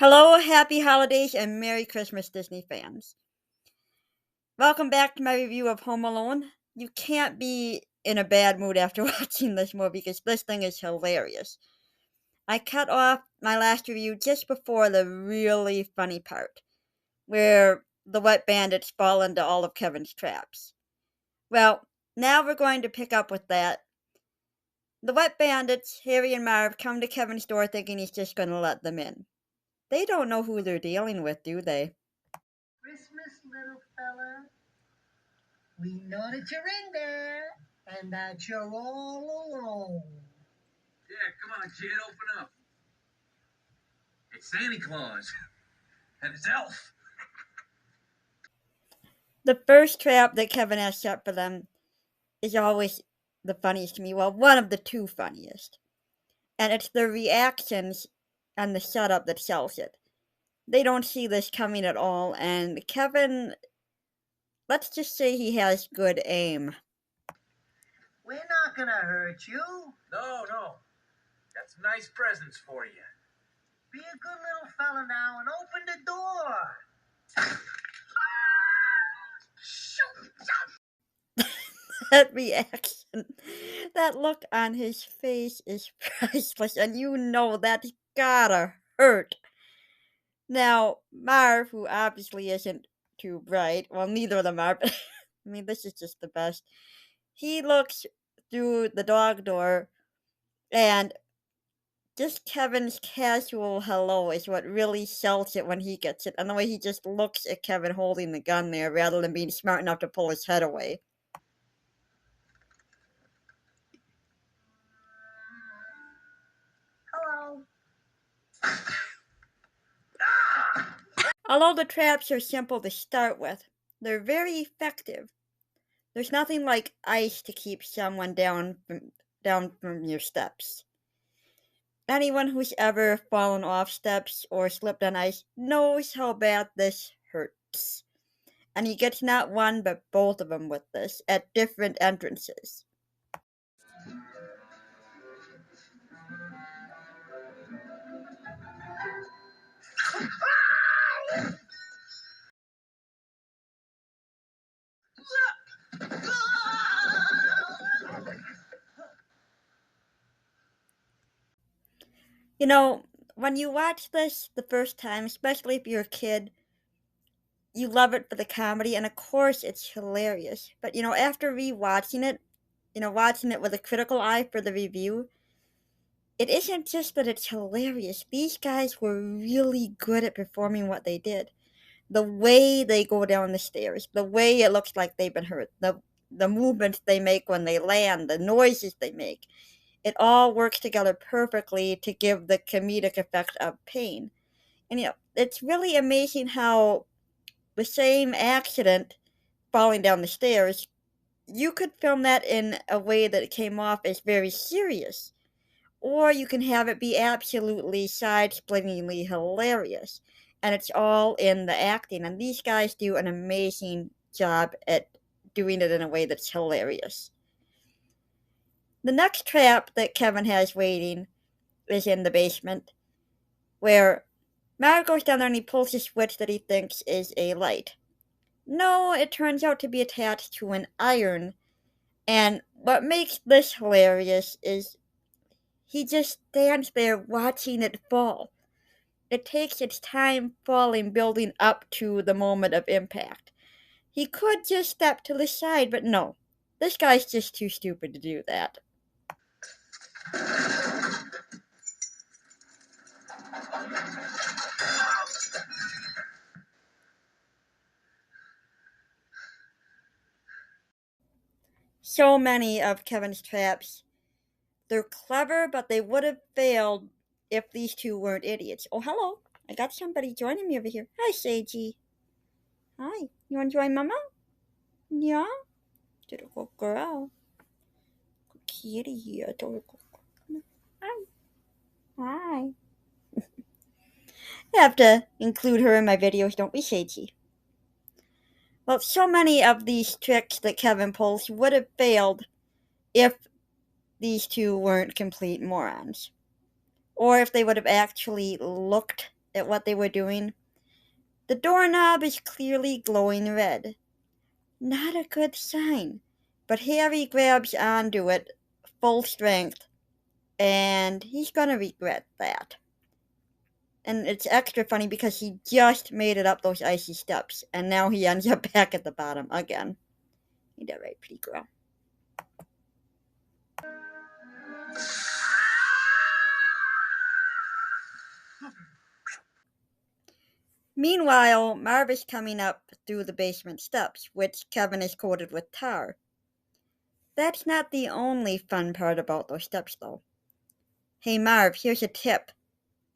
Hello, happy holidays, and Merry Christmas, Disney fans. Welcome back to my review of Home Alone. You can't be in a bad mood after watching this movie because this thing is hilarious. I cut off my last review just before the really funny part, where the wet bandits fall into all of Kevin's traps. Well, now we're going to pick up with that. The wet bandits, Harry and Marv, come to Kevin's door thinking he's just going to let them in. They don't know who they're dealing with, do they? Christmas, little fella. We know that you're in there and that you're all alone. Yeah, come on, kid, open up. It's Santa Claus. And it's Elf. The first trap that Kevin has set for them is always the funniest to me. Well, one of the two funniest. And it's their reactions and the setup that sells it. They don't see this coming at all, and Kevin, let's just say he has good aim. We're not gonna hurt you. No. Got some nice presents for you. Be a good little fella now and open the door. That reaction, that look on his face is priceless, and you know that's gotta hurt. Now, Marv, who obviously isn't too bright, well, neither of them are, but I mean, this is just the best. He looks through the dog door, and just Kevin's casual hello is what really sells it when he gets it, and the way he just looks at Kevin holding the gun there rather than being smart enough to pull his head away. Hello. Although the traps are simple to start with, they're very effective. There's nothing like ice to keep someone down from your steps. Anyone who's ever fallen off steps or slipped on ice knows how bad this hurts. And he gets not one but both of them with this at different entrances. You know, when you watch this the first time, especially if you're a kid, you love it for the comedy, and of course it's hilarious. But after rewatching it, watching it with a critical eye for the review, it isn't just that it's hilarious. These guys were really good at performing what they did. The way they go down the stairs, the way it looks like they've been hurt, the movements they make when they land, the noises they make. It all works together perfectly to give the comedic effect of pain. And it's really amazing how the same accident, falling down the stairs, you could film that in a way that it came off as very serious. Or you can have it be absolutely side-splittingly hilarious. And it's all in the acting. And these guys do an amazing job at doing it in a way that's hilarious. The next trap that Kevin has waiting is in the basement, where Mario goes down there and he pulls a switch that he thinks is a light. No, it turns out to be attached to an iron. And what makes this hilarious is he just stands there watching it fall. It takes its time falling, building up to the moment of impact. He could just step to the side, but no. This guy's just too stupid to do that. So many of Kevin's traps, they're clever, but they would have failed if these two weren't idiots. Oh, hello. I got somebody joining me over here. Hi, Seiji. Hi. You want to join Mama? Yeah? Little girl. Kitty here. Hi. Hi. I have to include her in my videos, don't we, Seiji? Well, so many of these tricks that Kevin pulls would have failed if these two weren't complete morons. Or if they would have actually looked at what they were doing. The doorknob is clearly glowing red. Not a good sign. But Harry grabs onto it full strength, and he's gonna regret that. And it's extra funny because he just made it up those icy steps, and now he ends up back at the bottom again. You did right, pretty girl. Meanwhile, Marv is coming up through the basement steps, which Kevin is coated with tar. That's not the only fun part about those steps, though. Hey Marv, here's a tip.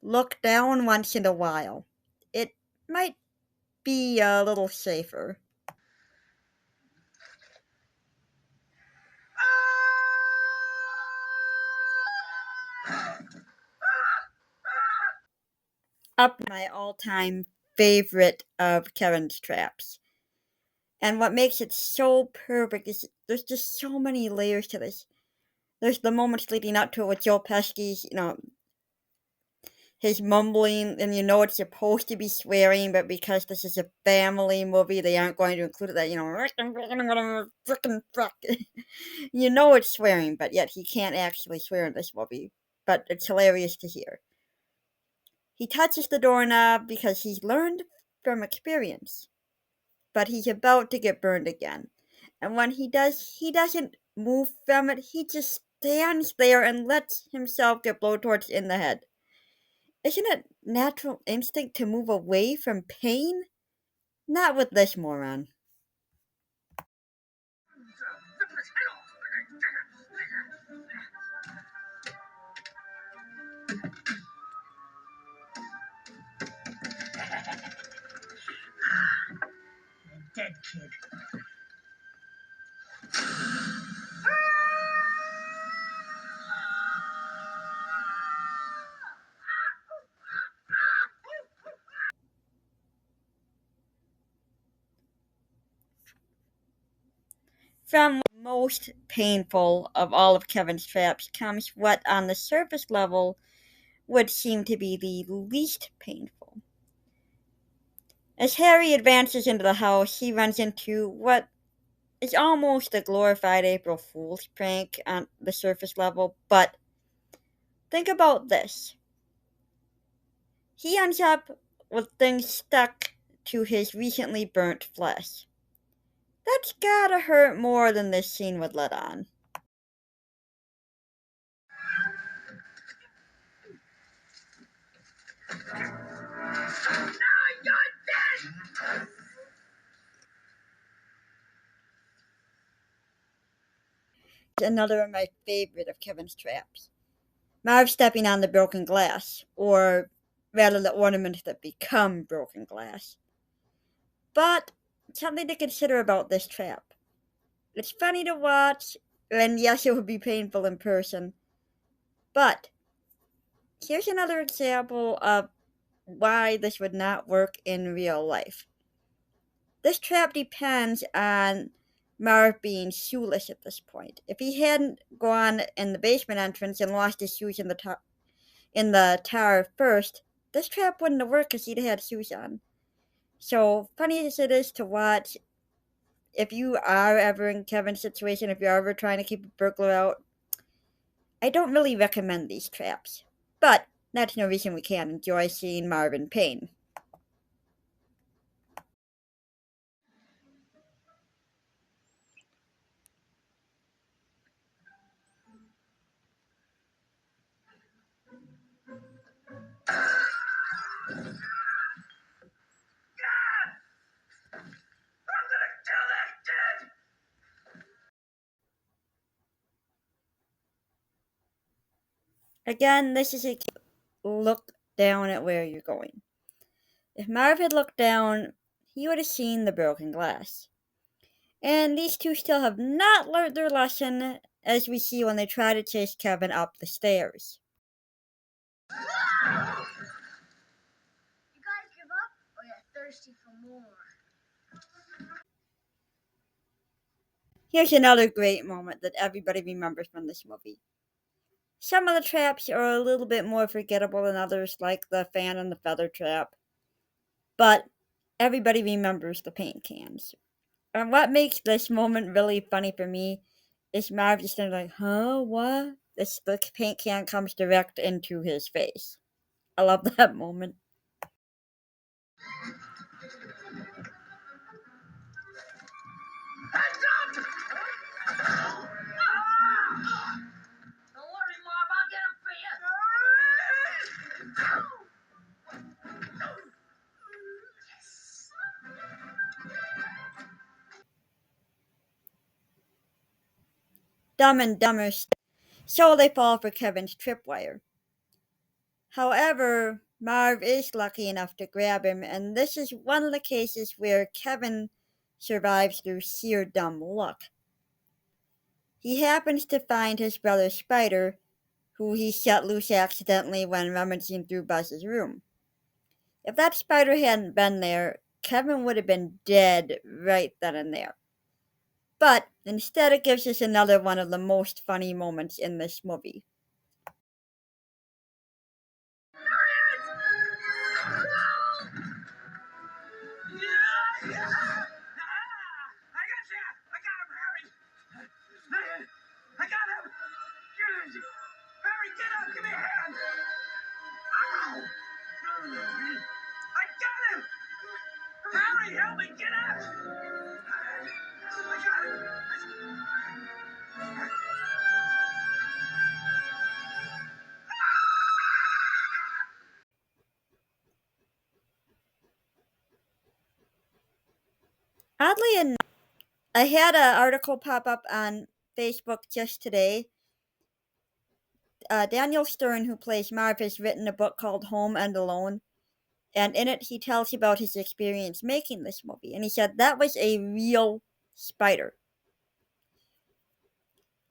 Look down once in a while. It might be a little safer. Up my all-time favorite of Kevin's traps. And what makes it so perfect is there's just so many layers to this. There's the moments leading up to it with Joe Pesci's, his mumbling, and it's supposed to be swearing, but because this is a family movie, they aren't going to include that, frickin' fuck. It's swearing, but yet he can't actually swear in this movie. But it's hilarious to hear. He touches the doorknob because he's learned from experience, but he's about to get burned again. And when he does, he doesn't move from it, he just stands there and lets himself get blowtorched in the head. Isn't it natural instinct to move away from pain? Not with this moron. Dead kid. From the most painful of all of Kevin's traps comes what, on the surface level, would seem to be the least painful. As Harry advances into the house, he runs into what is almost a glorified April Fool's prank on the surface level, but think about this. He ends up with things stuck to his recently burnt flesh. That's gotta hurt more than this scene would let on. Another of my favorite of Kevin's traps. Marv stepping on the broken glass, or rather the ornaments that become broken glass. But something to consider about this trap. It's funny to watch, and yes, it would be painful in person. But here's another example of why this would not work in real life. This trap depends on Marv being shoeless at this point. If he hadn't gone in the basement entrance and lost his shoes in the tower first, this trap wouldn't have worked because he'd had shoes on. So funny as it is to watch, if you are ever in Kevin's situation, if you're ever trying to keep a burglar out, I don't really recommend these traps. But that's no reason we can't enjoy seeing Marv in pain. Again, this is a look down at where you're going. If Marv had looked down, he would have seen the broken glass. And these two still have not learned their lesson, as we see when they try to chase Kevin up the stairs. You guys give up, or you're thirsty for more? Here's another great moment that everybody remembers from this movie. Some of the traps are a little bit more forgettable than others, like the fan and the feather trap, but everybody remembers the paint cans. And what makes this moment really funny for me is Marv just standing like, huh, what? The paint can comes direct into his face. I love that moment. Heads up! Ah! Don't worry, Marv, I'll get him for you. Dumb and Dumber, so they fall for Kevin's tripwire. However, Marv is lucky enough to grab him, and this is one of the cases where Kevin survives through sheer dumb luck. He happens to find his brother Spider, who he shut loose accidentally when rummaging through Buzz's room. If that spider hadn't been there, Kevin would have been dead right then and there. But instead, it gives us another one of the most funny moments in this movie. Yeah! I got you! I got him, Harry! I got him! Harry, get up! Give me a hand! Ow! I got him! Harry, help me! Get up! I got him! Oddly enough, I had an article pop up on Facebook just today. Daniel Stern, who plays Marv, has written a book called Home and Alone, and in it he tells about his experience making this movie. And he said that was a real spider.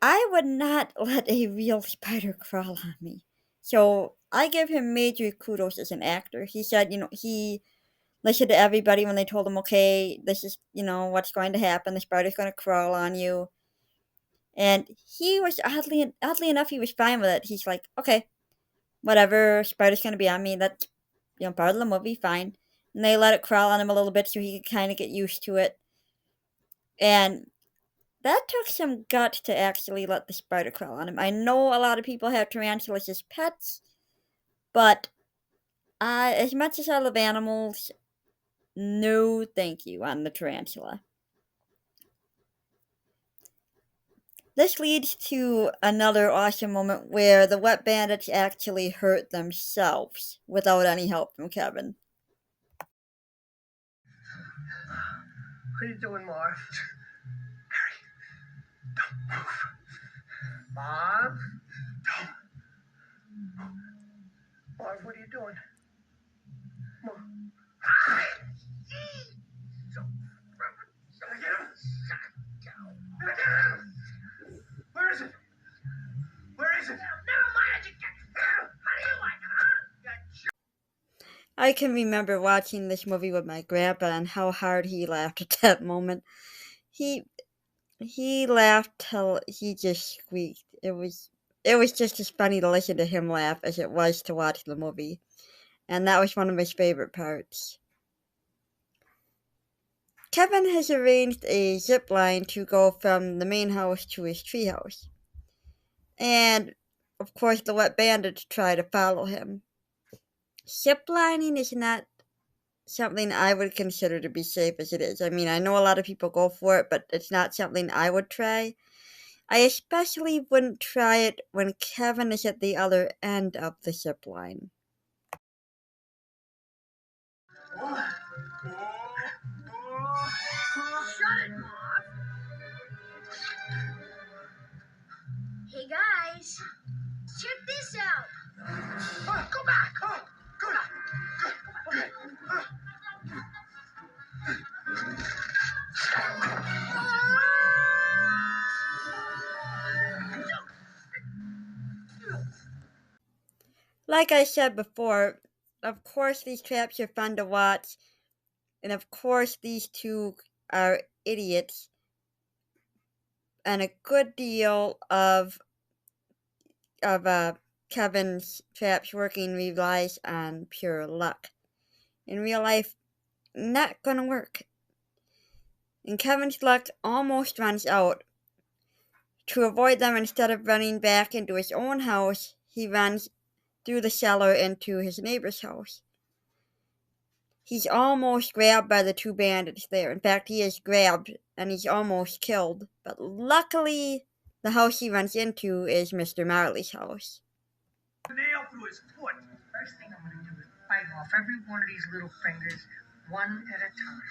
I would not let a real spider crawl on me. So I give him major kudos as an actor. He said, he listened to everybody when they told him, okay, this is, what's going to happen. The spider's going to crawl on you. And he was oddly enough, he was fine with it. He's like, okay, whatever, spider's going to be on me. That's, part of the movie, fine. And they let it crawl on him a little bit so he could kind of get used to it. And that took some guts to actually let the spider crawl on him. I know a lot of people have tarantulas as pets, but as much as I love animals, no thank you on the tarantula. This leads to another awesome moment where the wet bandits actually hurt themselves without any help from Kevin. What are you doing, Marv? Don't move. Marv? Don't. Marv, what are you doing? Marv. Where is it? Where is it? Never mind, I just get. How do you like it, huh? I can remember watching this movie with my grandpa and how hard he laughed at that moment. He he laughed till he just squeaked. It was just as funny to listen to him laugh as it was to watch the movie, and that was one of his favorite parts. Kevin has arranged a zip line to go from the main house to his treehouse, and of course the wet bandits try to follow him. Zip lining is not something I would consider to be safe as it is. I mean, I know a lot of people go for it, but it's not something I would try. I especially wouldn't try it when Kevin is at the other end of the zip line. Shut it, Mom. Hey guys, check this out. Go back. Go back. Okay. Like I said before, of course these traps are fun to watch, and of course these two are idiots, and a good deal of of Kevin's traps working relies on pure luck. In real life, not gonna work. And Kevin's luck almost runs out. To avoid them, instead of running back into his own house, he runs through the cellar into his neighbor's house. He's almost grabbed by the two bandits there. In fact, he is grabbed and he's almost killed. But luckily, the house he runs into is Mr. Marley's house. Nail through his foot. First thing I'm going to do is bite off every one of these little fingers, one at a time.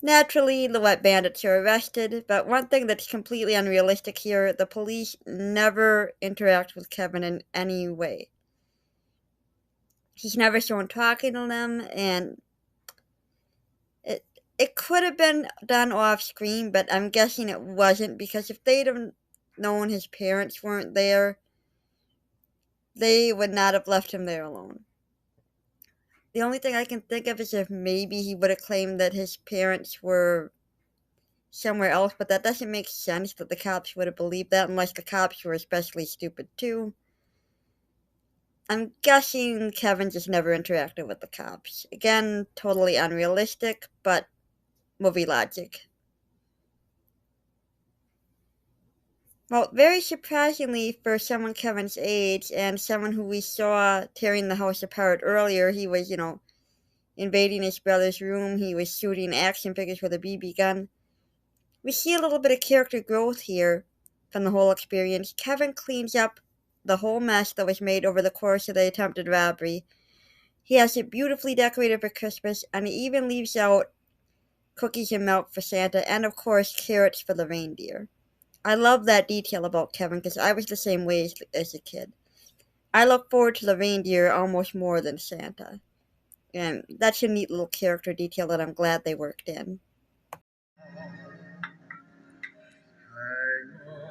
Naturally, the wet bandits are arrested, but one thing that's completely unrealistic here, the police never interact with Kevin in any way. He's never shown talking to them, and it could have been done off screen, but I'm guessing it wasn't, because if they'd have known his parents weren't there, they would not have left him there alone. The only thing I can think of is if maybe he would have claimed that his parents were somewhere else, but that doesn't make sense that the cops would have believed that unless the cops were especially stupid too. I'm guessing Kevin just never interacted with the cops. Again, totally unrealistic, but movie logic. Well, very surprisingly for someone Kevin's age and someone who we saw tearing the house apart earlier, he was, invading his brother's room, he was shooting action figures with a BB gun. We see a little bit of character growth here from the whole experience. Kevin cleans up the whole mess that was made over the course of the attempted robbery. He has it beautifully decorated for Christmas, and he even leaves out cookies and milk for Santa, and of course carrots for the reindeer. I love that detail about Kevin because I was the same way as a kid. I look forward to the reindeer almost more than Santa. And that's a neat little character detail that I'm glad they worked in. Hang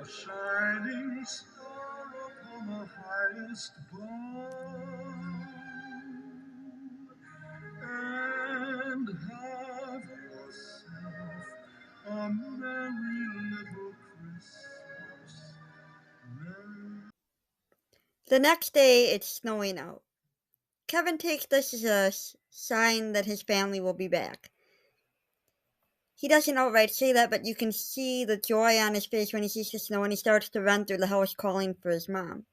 a shining star upon the highest bough, and have yourself a merry little Christmas. The next day, it's snowing out. Kevin takes this as a sign that his family will be back. He doesn't outright say that, but you can see the joy on his face when he sees the snow and he starts to run through the house calling for his mom.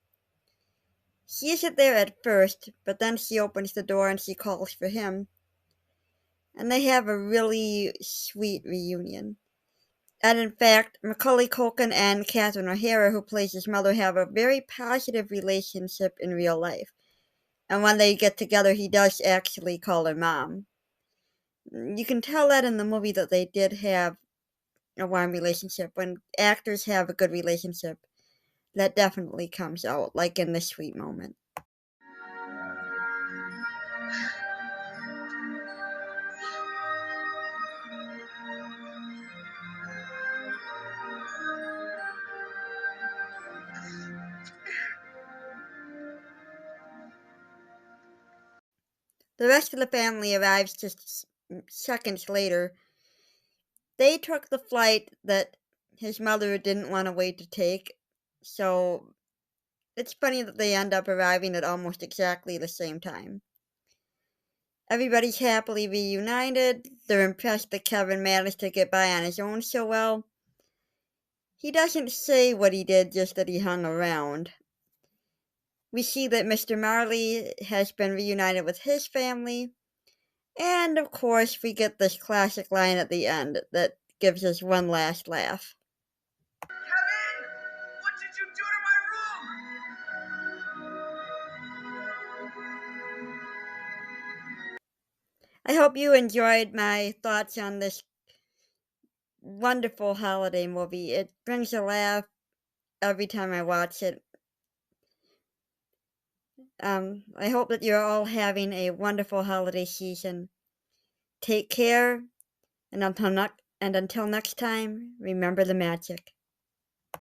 She isn't there at first, but then she opens the door and she calls for him. And they have a really sweet reunion. And in fact, Macaulay Culkin and Catherine O'Hara, who plays his mother, have a very positive relationship in real life. And when they get together, he does actually call her mom. You can tell that in the movie that they did have a warm relationship. When actors have a good relationship, that definitely comes out, like in this sweet moment. The rest of the family arrives just seconds later. They took the flight that his mother didn't want to wait to take, so it's funny that they end up arriving at almost exactly the same time. Everybody's happily reunited. They're impressed that Kevin managed to get by on his own so well. He doesn't say what he did, just that he hung around. We see that Mr. Marley has been reunited with his family. And of course, we get this classic line at the end that gives us one last laugh. Kevin, what did you do to my room? I hope you enjoyed my thoughts on this wonderful holiday movie. It brings a laugh every time I watch it. I hope that you're all having a wonderful holiday season. Take care, and until next time, remember the magic.